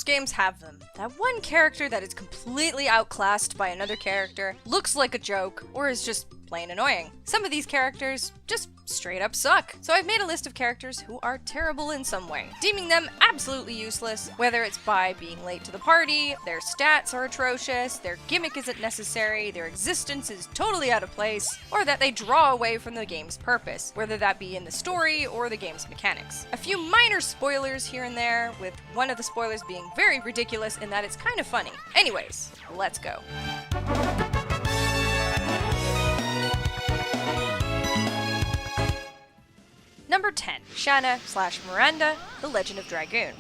Most games have them. That one character that is completely outclassed by another character, looks like a joke, or is just plain annoying. Some of these characters just straight up suck. So I've made a list of characters who are terrible in some way, deeming them absolutely useless, whether it's by being late to the party, their stats are atrocious, their gimmick isn't necessary, their existence is totally out of place, or that they draw away from the game's purpose, whether that be in the story or the game's mechanics. A few minor spoilers here and there, with one of the spoilers being very ridiculous in that it's kind of funny. Anyways, let's go. Number 10, Shanna/Miranda, The Legend of Dragoon.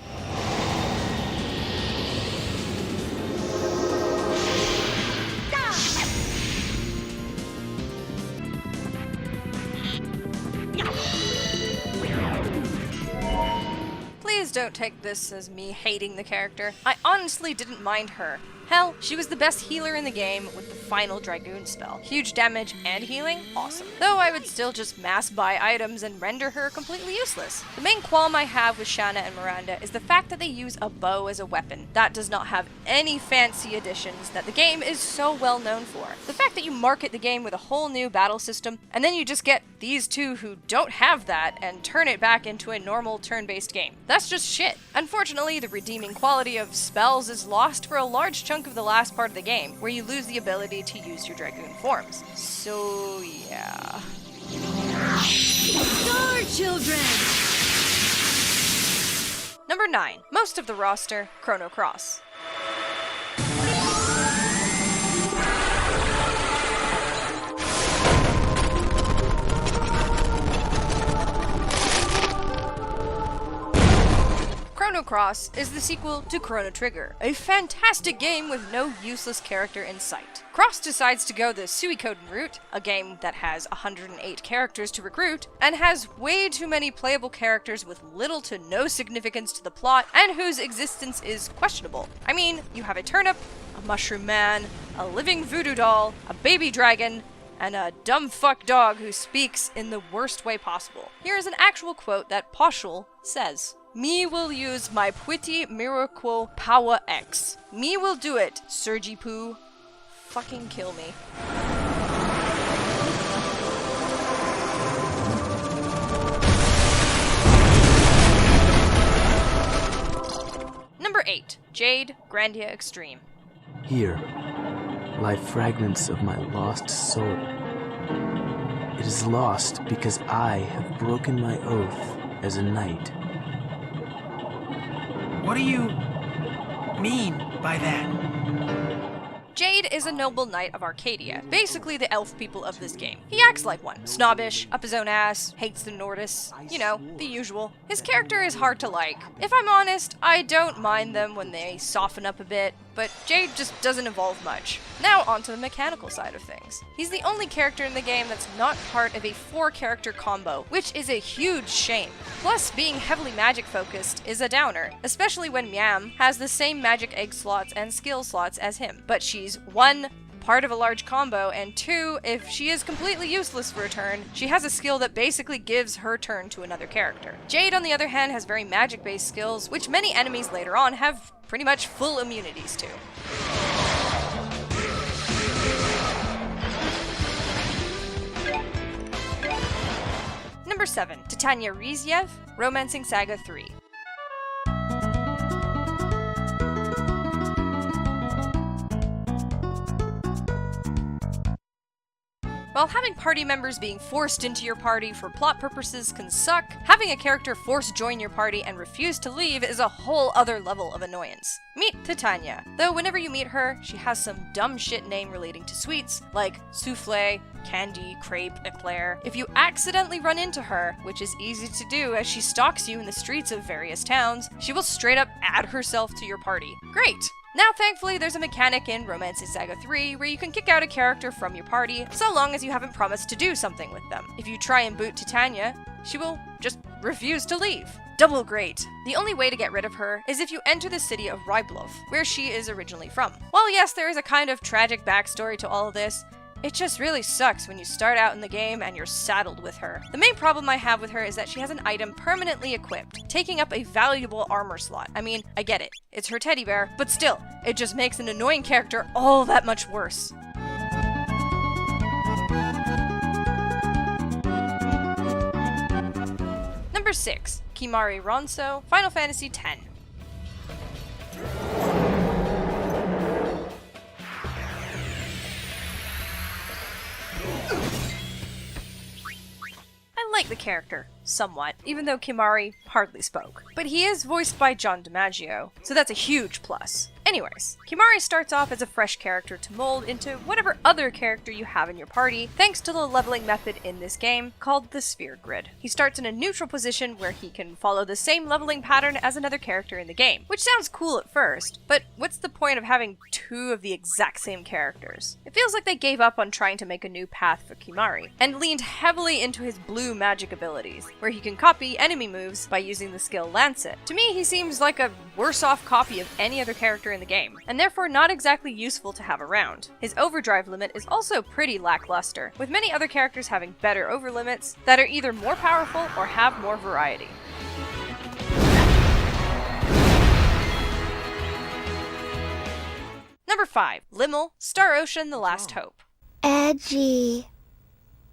Please don't take this as me hating the character. I honestly didn't mind her. Hell, she was the best healer in the game with the final Dragoon spell. Huge damage and healing, awesome. Though I would still just mass buy items and render her completely useless. The main qualm I have with Shanna and Miranda is the fact that they use a bow as a weapon. That does not have any fancy additions that the game is so well known for. The fact that you market the game with a whole new battle system, and then you just get these two who don't have that and turn it back into a normal turn-based game. That's just shit. Unfortunately, the redeeming quality of spells is lost for a large chunk of the last part of the game, where you lose the ability to use your Dragoon forms. So, yeah. Star Children! Number 9. Most of the roster, Chrono Cross. Chrono Cross is the sequel to Chrono Trigger, a fantastic game with no useless character in sight. Cross decides to go the Suikoden route, a game that has 108 characters to recruit, and has way too many playable characters with little to no significance to the plot, and whose existence is questionable. I mean, you have a turnip, a mushroom man, a living voodoo doll, a baby dragon, and a dumb fuck dog who speaks in the worst way possible. Here is an actual quote that Poshul says. "Me will use my pretty miracle power X. Me will do it, Sergi Poo. Fucking kill me." Number 8, Jade, Grandia Extreme. Here lie fragments of my lost soul. It is lost because I have broken my oath as a knight. What do you mean by that? Jade is a noble knight of Arcadia, basically the elf people of this game. He acts like one. Snobbish, up his own ass, hates the Nordis, you know, the usual. His character is hard to like. If I'm honest, I don't mind them when they soften up a bit, but Jade just doesn't evolve much. Now onto the mechanical side of things. He's the only character in the game that's not part of a 4-character combo, which is a huge shame. Plus, being heavily magic focused is a downer, especially when Miam has the same magic egg slots and skill slots as him. But she's 1, part of a large combo, and 2, if she is completely useless for a turn, she has a skill that basically gives her turn to another character. Jade, on the other hand, has very magic-based skills, which many enemies later on have pretty much full immunities to. Number 7, Titania Riziev, Romancing Saga 3. While having party members being forced into your party for plot purposes can suck, having a character force join your party and refuse to leave is a whole other level of annoyance. Meet Titania. Though whenever you meet her, she has some dumb shit name relating to sweets, like souffle, candy, crepe, eclair. If you accidentally run into her, which is easy to do as she stalks you in the streets of various towns, she will straight up add herself to your party. Great! Now, thankfully, there's a mechanic in Romancing Saga 3 where you can kick out a character from your party so long as you haven't promised to do something with them. If you try and boot Titania, she will just refuse to leave. Double great. The only way to get rid of her is if you enter the city of Ryblov, where she is originally from. While yes, there is a kind of tragic backstory to all of this, It just really sucks when you start out in the game and you're saddled with her. The main problem I have with her is that she has an item permanently equipped, taking up a valuable armor slot. I mean, I get it, it's her teddy bear, but still, it just makes an annoying character all that much worse. Number 6. Kimahri Ronso, Final Fantasy X. I like the character, somewhat, even though Kimahri hardly spoke. But he is voiced by John DiMaggio, so that's a huge plus. Anyways, Kimahri starts off as a fresh character to mold into whatever other character you have in your party, thanks to the leveling method in this game called the Sphere Grid. He starts in a neutral position where he can follow the same leveling pattern as another character in the game, which sounds cool at first, but what's the point of having two of the exact same characters? It feels like they gave up on trying to make a new path for Kimahri, and leaned heavily into his blue magic abilities, where he can copy enemy moves by using the skill Lancet. To me, he seems like a worse off copy of any other character in the game, and therefore not exactly useful to have around. His overdrive limit is also pretty lackluster, with many other characters having better overlimits that are either more powerful or have more variety. Number 5. Limmel, Star Ocean: The Last Hope. Edgy.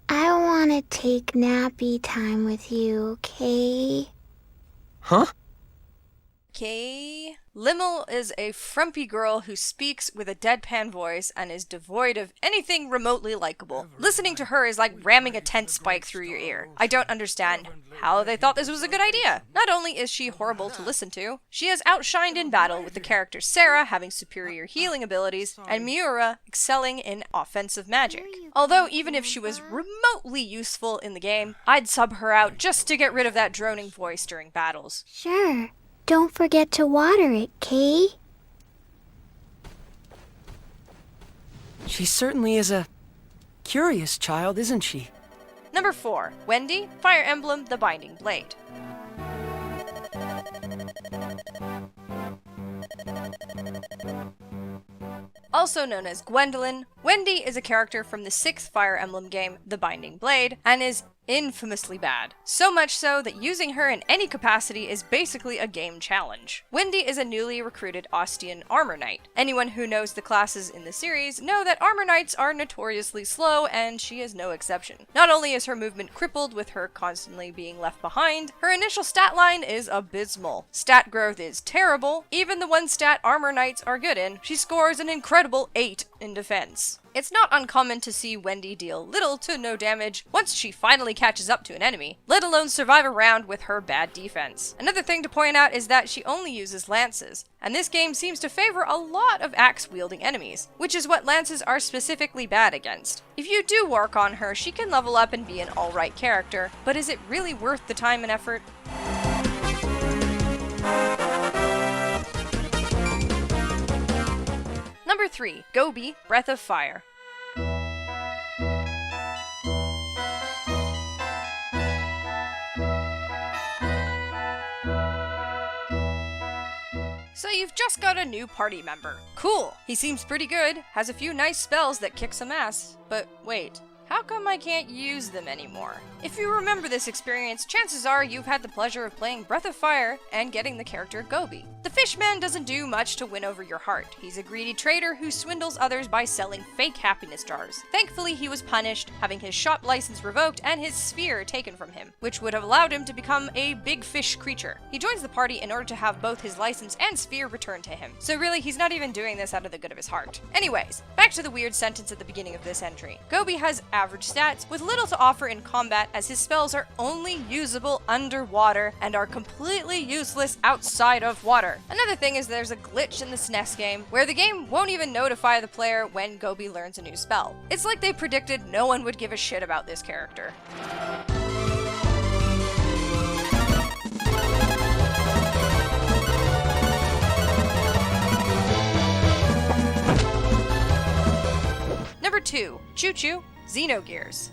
I want to take nappy time with you, okay? Huh? Okay. Limmel is a frumpy girl who speaks with a deadpan voice and is devoid of anything remotely likable. Listening to her is like ramming a tent spike through your ear. I don't understand how they thought this was a good idea. Not only is she horrible to listen to, she is outshined in battle, with the character Sarah having superior healing abilities and Myra excelling in offensive magic. Although even if she was remotely useful in the game, I'd sub her out just to get rid of that droning voice during battles. Sure. Don't forget to water it, Kay? She certainly is a curious child, isn't she? Number 4. Wendy, Fire Emblem: The Binding Blade. Also known as Gwendolyn, Wendy is a character from the 6th Fire Emblem game, The Binding Blade, and is infamously bad. So much so that using her in any capacity is basically a game challenge. Wendy is a newly recruited Ostian Armor Knight. Anyone who knows the classes in the series know that Armor Knights are notoriously slow, and she is no exception. Not only is her movement crippled with her constantly being left behind, her initial stat line is abysmal. Stat growth is terrible. Even the one stat Armor Knights are good in, she scores an incredible 8 in defense. It's not uncommon to see Wendy deal little to no damage once she finally catches up to an enemy, let alone survive a round with her bad defense. Another thing to point out is that she only uses lances, and this game seems to favor a lot of axe-wielding enemies, which is what lances are specifically bad against. If you do work on her, she can level up and be an alright character, but is it really worth the time and effort? Number 3. Gobi, Breath of Fire. So you've just got a new party member. Cool! He seems pretty good, has a few nice spells that kick some ass. But wait, how come I can't use them anymore? If you remember this experience, chances are you've had the pleasure of playing Breath of Fire and getting the character Gobi. The fishman doesn't do much to win over your heart. He's a greedy trader who swindles others by selling fake happiness jars. Thankfully, he was punished, having his shop license revoked and his sphere taken from him, which would have allowed him to become a big fish creature. He joins the party in order to have both his license and sphere returned to him. So really, he's not even doing this out of the good of his heart. Anyways, back to the weird sentence at the beginning of this entry. Gobi has average stats with little to offer in combat, as his spells are only usable underwater and are completely useless outside of water. Another thing is there's a glitch in the SNES game where the game won't even notify the player when Gobi learns a new spell. It's like they predicted no one would give a shit about this character. Number 2. Chu-Chu, Xenogears.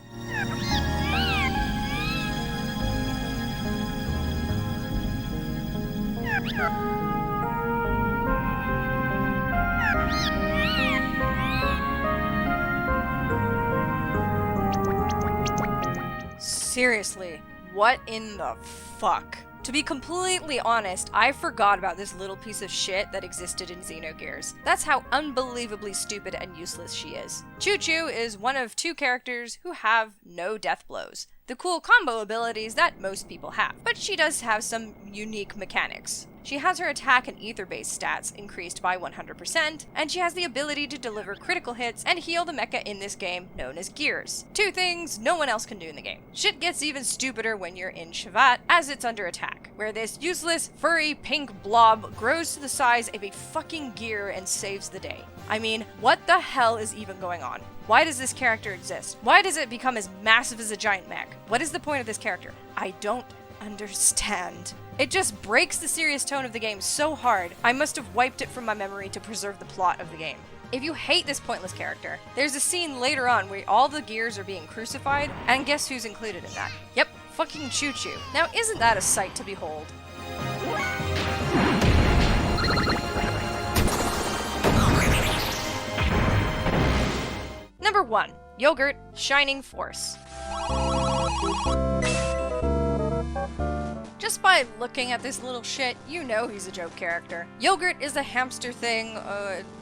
Seriously, what in the fuck? To be completely honest, I forgot about this little piece of shit that existed in Xenogears. That's how unbelievably stupid and useless she is. Chu-Chu is one of 2 characters who have no death blows, the cool combo abilities that most people have, but she does have some unique mechanics. She has her attack and ether-based stats increased by 100%, and she has the ability to deliver critical hits and heal the mecha in this game, known as gears. 2 things no one else can do in the game. Shit gets even stupider when you're in Shevat, as it's under attack, where this useless, furry, pink blob grows to the size of a fucking gear and saves the day. I mean, what the hell is even going on? Why does this character exist? Why does it become as massive as a giant mech? What is the point of this character? I don't understand. It just breaks the serious tone of the game so hard, I must have wiped it from my memory to preserve the plot of the game. If you hate this pointless character, there's a scene later on where all the gears are being crucified, and guess who's included in that? Yep, fucking Chu-Chu. Now isn't that a sight to behold? Number 1. Yogurt, Shining Force. Just by looking at this little shit, you know he's a joke character. Yogurt is a hamster thing,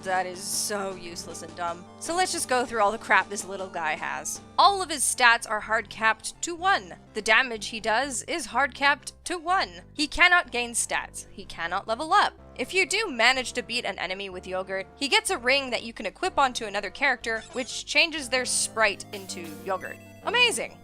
that is so useless and dumb. So let's just go through all the crap this little guy has. All of his stats are hard-capped to 1. The damage he does is hard-capped to 1. He cannot gain stats. He cannot level up. If you do manage to beat an enemy with Yogurt, he gets a ring that you can equip onto another character, which changes their sprite into Yogurt. Amazing!